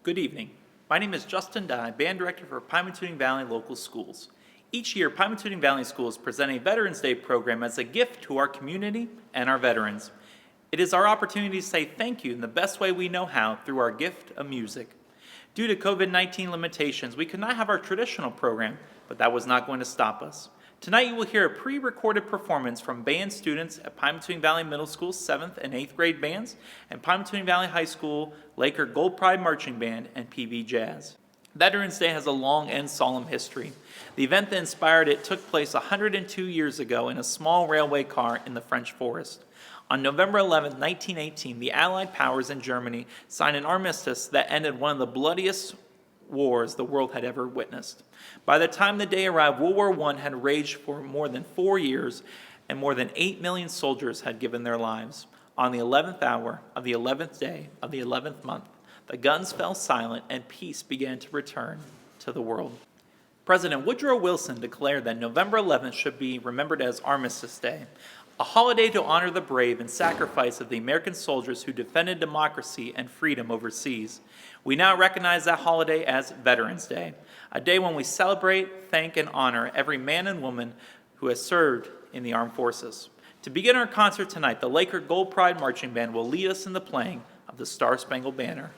Good evening. My name is Justin Dye, Band Director for Pymatuning Valley Local Schools. Each year, Pymatuning Valley Schools present a Veterans Day program as a gift to our community and our veterans. It is our opportunity to say thank you in the best way we know how through our gift of music. Due to COVID-19 limitations, we could not have our traditional program, but that was not going to stop us. Tonight you will hear a pre-recorded performance from band students at Pymatuning Valley Middle School 7th and 8th grade bands and Pymatuning Valley High School Laker Gold Pride Marching Band and PV Jazz. Veterans Day has a long and solemn history. The event that inspired it took place 102 years ago in a small railway car in the French forest. On November 11, 1918, the Allied powers in Germany signed an armistice that ended one of the bloodiest wars the world had ever witnessed. By the time the day arrived, World War I had raged for more than 4 years, and more than 8 million soldiers had given their lives. On the 11th hour of the 11th day of the 11th month, the guns fell silent and peace began to return to the world. President Woodrow Wilson declared that November 11th should be remembered as Armistice Day, a holiday to honor the brave and sacrifice of the American soldiers who defended democracy and freedom overseas. We now recognize that holiday as Veterans Day, a day when we celebrate, thank, and honor every man and woman who has served in the armed forces. To begin our concert tonight, the Laker Gold Pride Marching Band will lead us in the playing of the Star-Spangled Banner.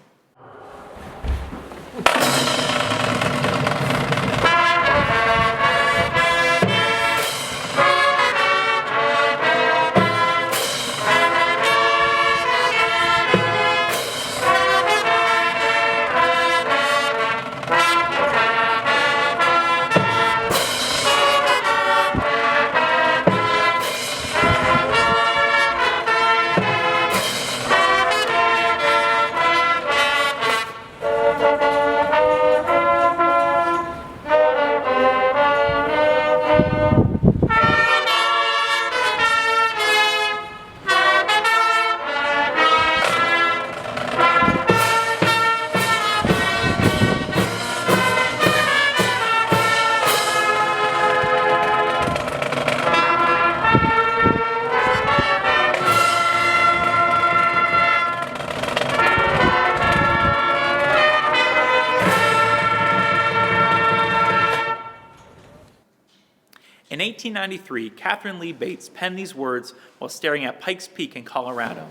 In 1893, Catherine Lee Bates penned these words while staring at Pikes Peak in Colorado.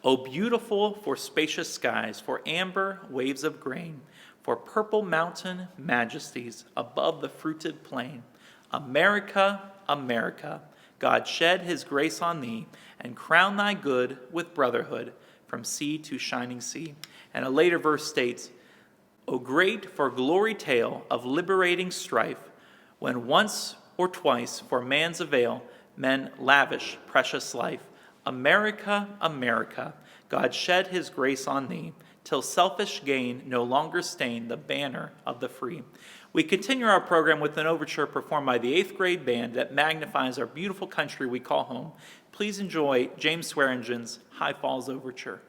"O beautiful for spacious skies, for amber waves of grain, for purple mountain majesties above the fruited plain. America, America, God shed his grace on thee and crown thy good with brotherhood from sea to shining sea." And a later verse states, "O great for glory tale of liberating strife, when once or twice for man's avail, men lavish precious life. America, America, God shed his grace on thee, till selfish gain no longer stain the banner of the free." We continue our program with an overture performed by the 8th grade band that magnifies our beautiful country we call home. Please enjoy James Swearingen's High Falls Overture.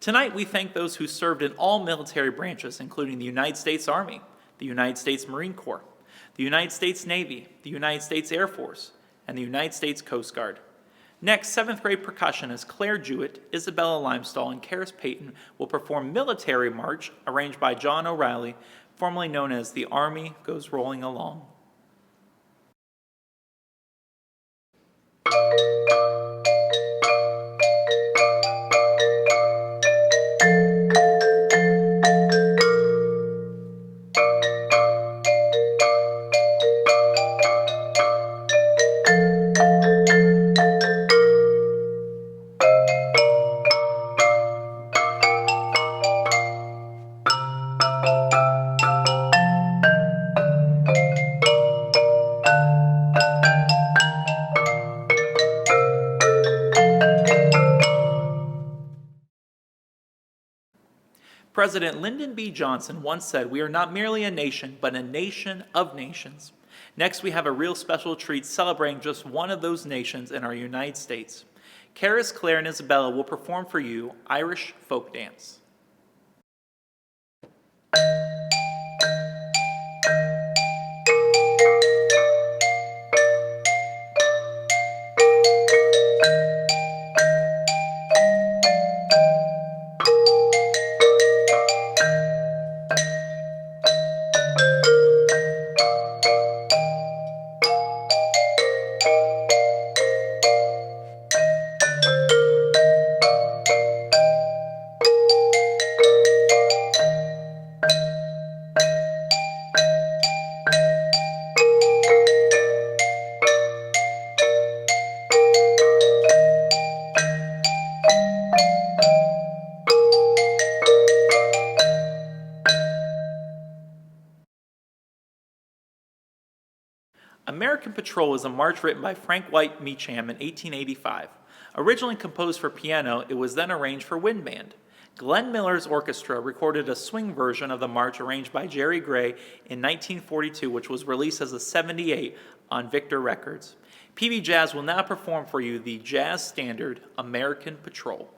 Tonight, we thank those who served in all military branches, including the United States Army, the United States Marine Corps, the United States Navy, the United States Air Force, and the United States Coast Guard. Next, 7th grade percussionists Claire Jewett, Isabella Limestall, and Karis Payton will perform Military March, arranged by John O'Reilly, formerly known as The Army Goes Rolling Along. President Lyndon B. Johnson once said, "We are not merely a nation, but a nation of nations." Next, we have a real special treat celebrating just one of those nations in our United States. Karis, Claire, and Isabella will perform for you Irish folk dance. American Patrol is a march written by Frank White Meacham in 1885. Originally composed for piano, it was then arranged for wind band. Glenn Miller's orchestra recorded a swing version of the march arranged by Jerry Gray in 1942, which was released as a 78 on Victor Records. PB Jazz will now perform for you the jazz standard American Patrol.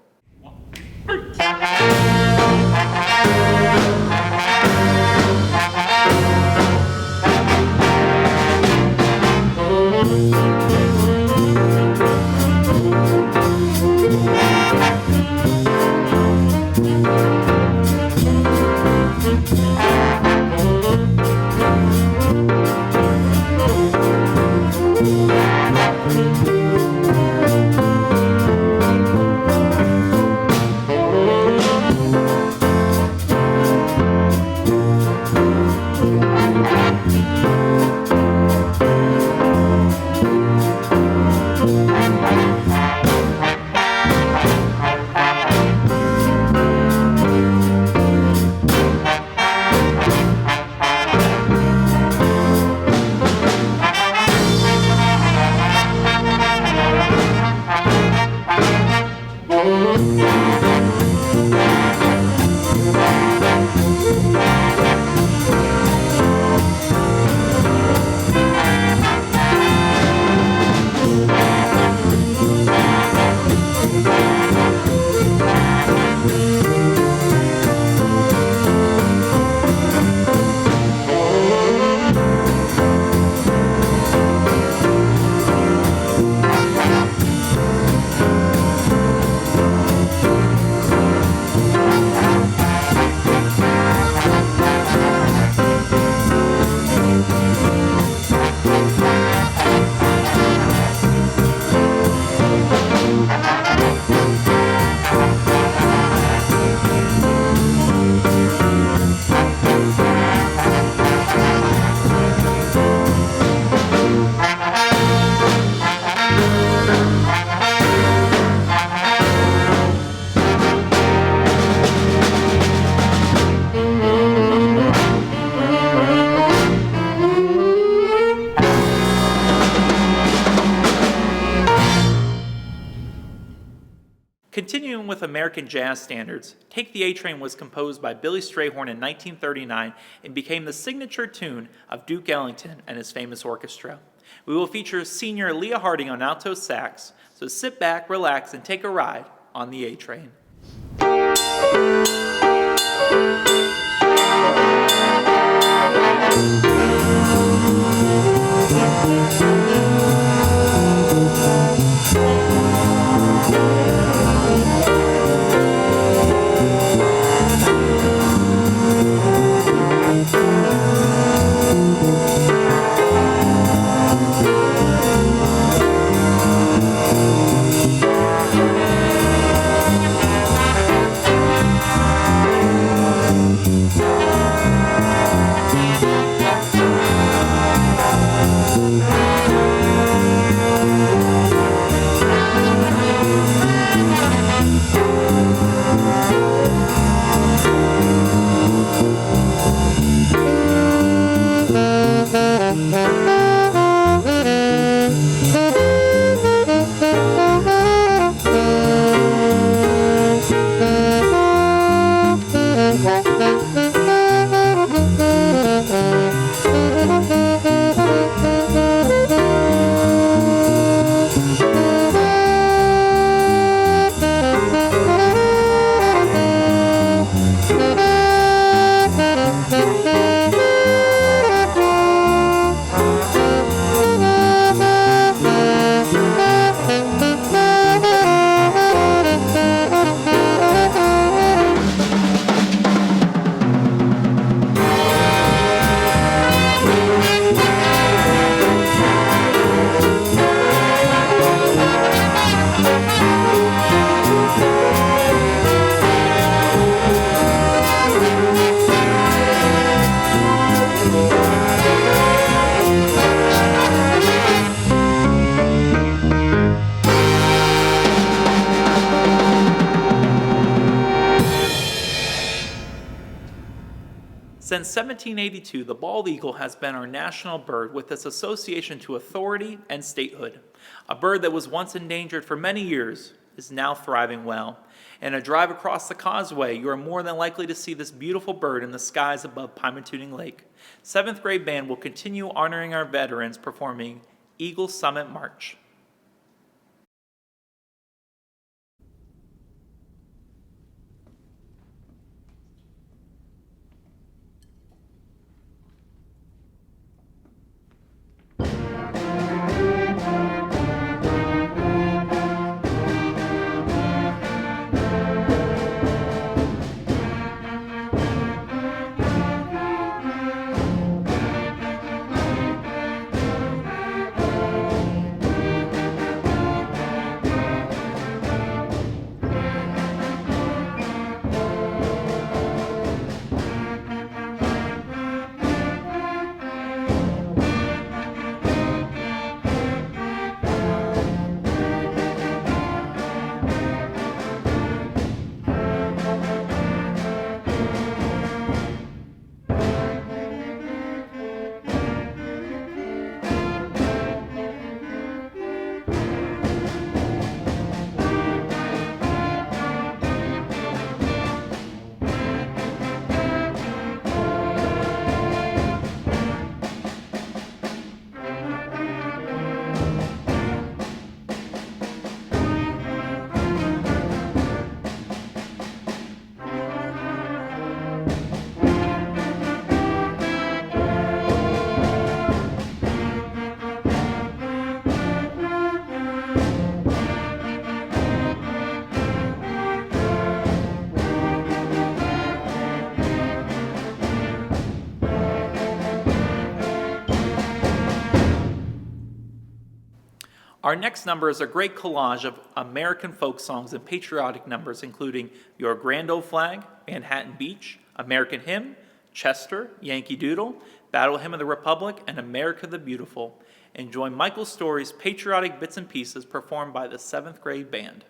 Continuing with American jazz standards, Take the A-Train was composed by Billy Strayhorn in 1939 and became the signature tune of Duke Ellington and his famous orchestra. We will feature senior Leah Harding on alto sax, so sit back, relax, and take a ride on the A-Train. Since 1782, the bald eagle has been our national bird with its association to authority and statehood. A bird that was once endangered for many years is now thriving well. In a drive across the causeway, you are more than likely to see this beautiful bird in the skies above Pymatuning Lake. 7th grade band will continue honoring our veterans performing Eagle Summit March. Our next number is a great collage of American folk songs and patriotic numbers, including Your Grand Old Flag, Manhattan Beach, American Hymn, Chester, Yankee Doodle, Battle Hymn of the Republic, and America the Beautiful. Enjoy Michael Story's patriotic bits and pieces performed by the 7th grade band.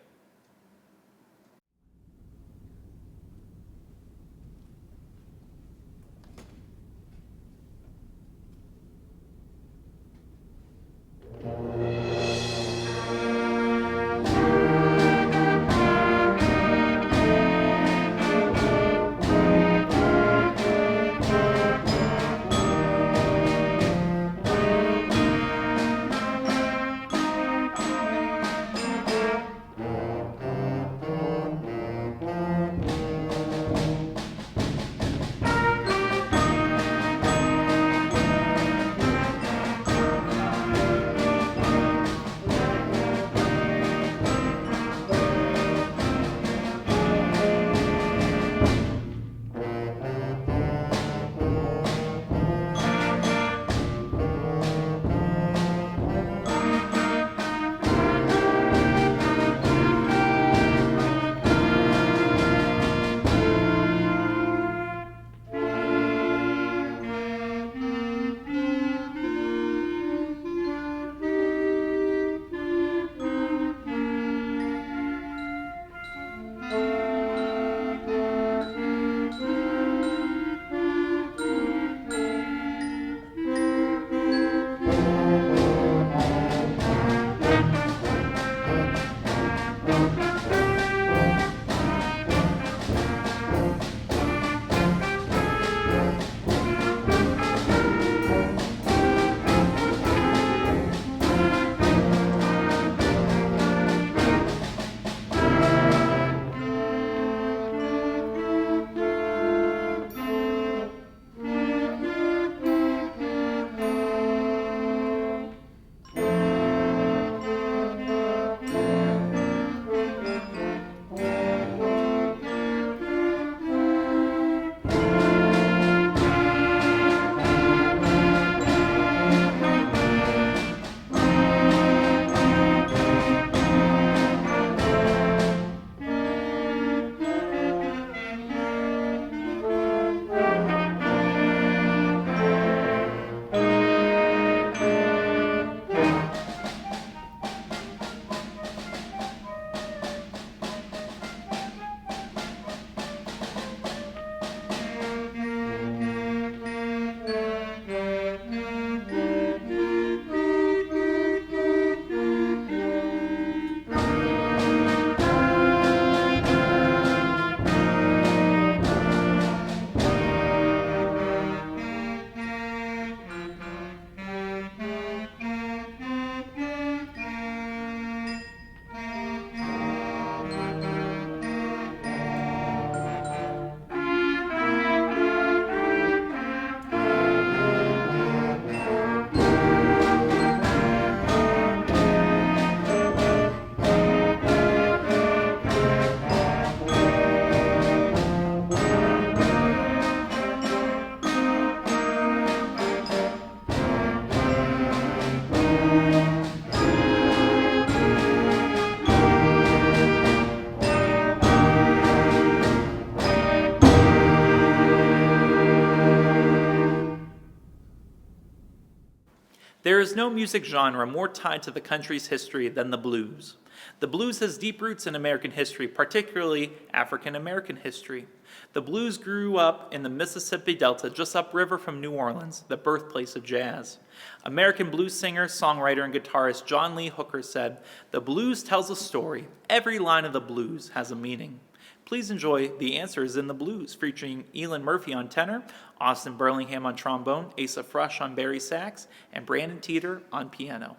There is no music genre more tied to the country's history than the blues. The blues has deep roots in American history, particularly African American history. The blues grew up in the Mississippi Delta just upriver from New Orleans, the birthplace of jazz. American blues singer, songwriter, and guitarist John Lee Hooker said, "The blues tells a story. Every line of the blues has a meaning." Please enjoy The Answers in the Blues, featuring Elin Murphy on tenor, Austin Burlingham on trombone, Asa Frush on bari sax, and Brandon Teeter on piano.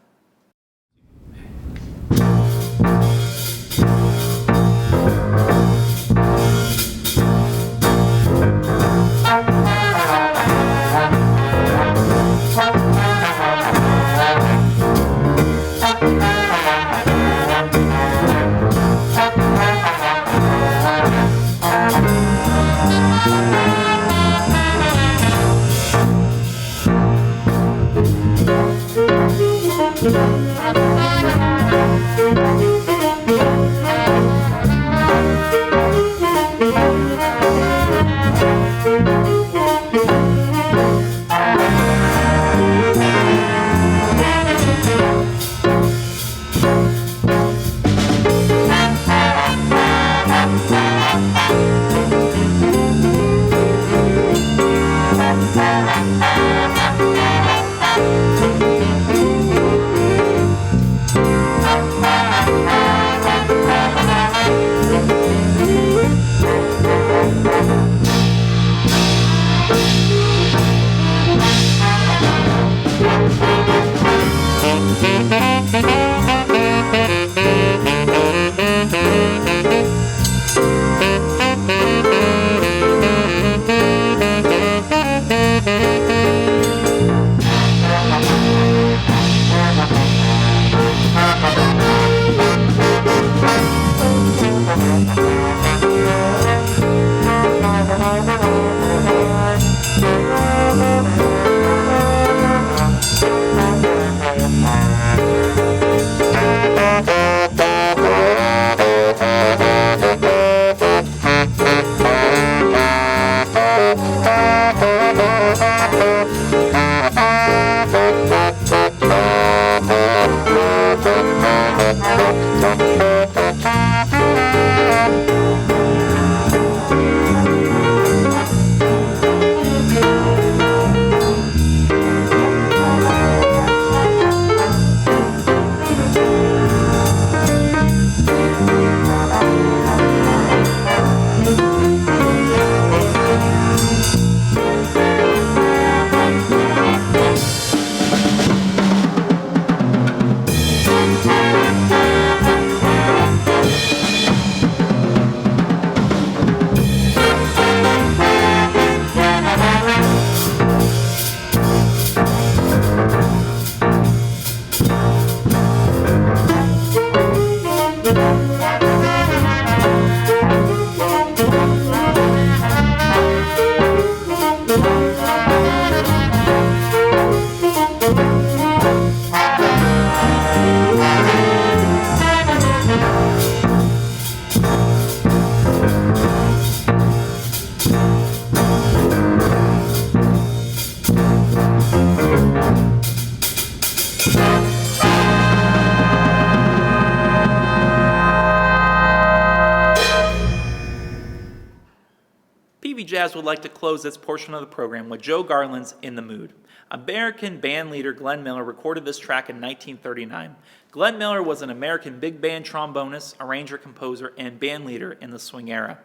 Jazz would like to close this portion of the program with Joe Garland's In the Mood. American band leader Glenn Miller recorded this track in 1939. Glenn Miller was an American big band trombonist, arranger, composer, and band leader in the swing era.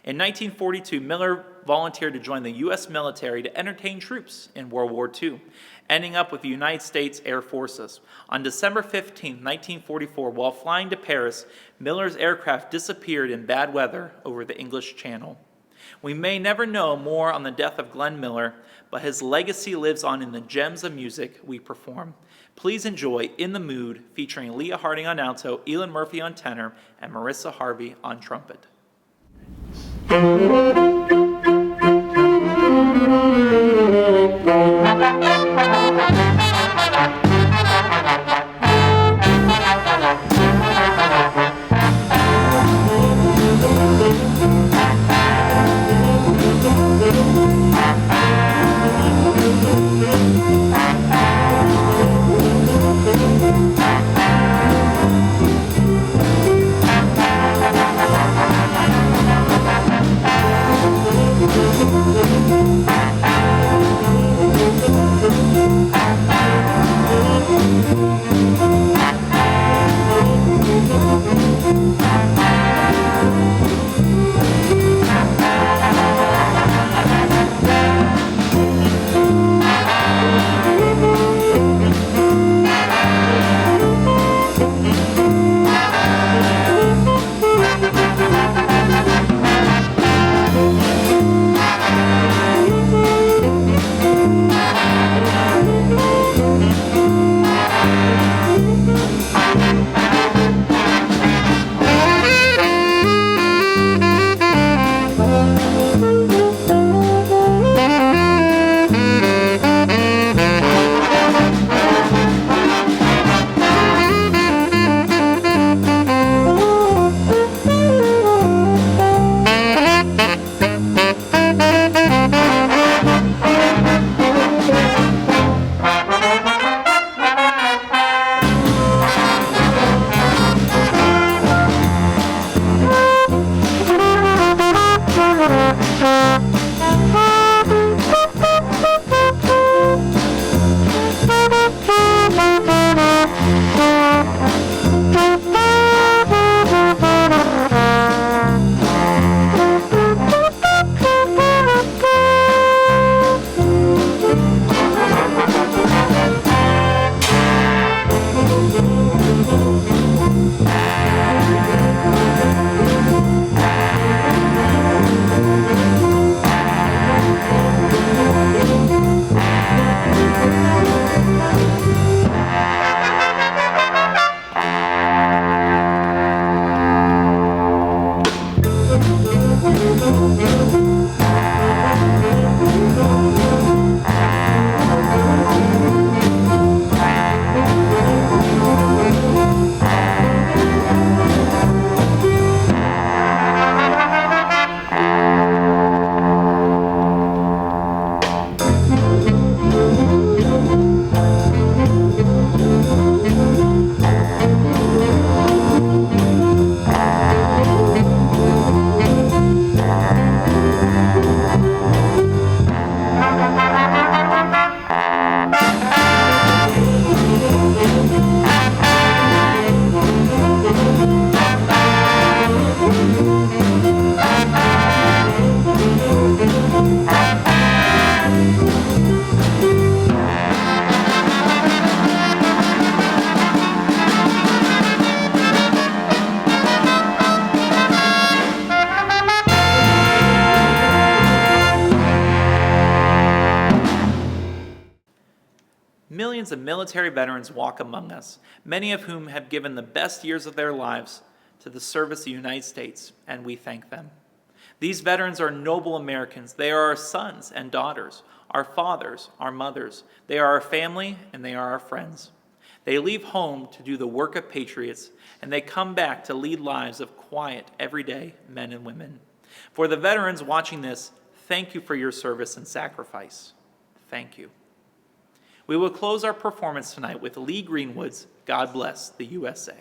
In 1942, Miller volunteered to join the U.S. military to entertain troops in World War II, ending up with the United States Air Forces. On December 15, 1944, while flying to Paris, Miller's aircraft disappeared in bad weather over the English Channel. We may never know more on the death of Glenn Miller, but his legacy lives on in the gems of music we perform. Please enjoy In the Mood, featuring Leah Harding on alto, Elin Murphy on tenor, and Marissa Harvey on trumpet. millions of military veterans walk among us, many of whom have given the best years of their lives to the service of the United States, and we thank them. These veterans are noble Americans. They are our sons and daughters, our fathers, our mothers. They are our family, and they are our friends. They leave home to do the work of patriots, and they come back to lead lives of quiet, everyday men and women. For the veterans watching this, thank you for your service and sacrifice. Thank you. We will close our performance tonight with Lee Greenwood's God Bless the USA.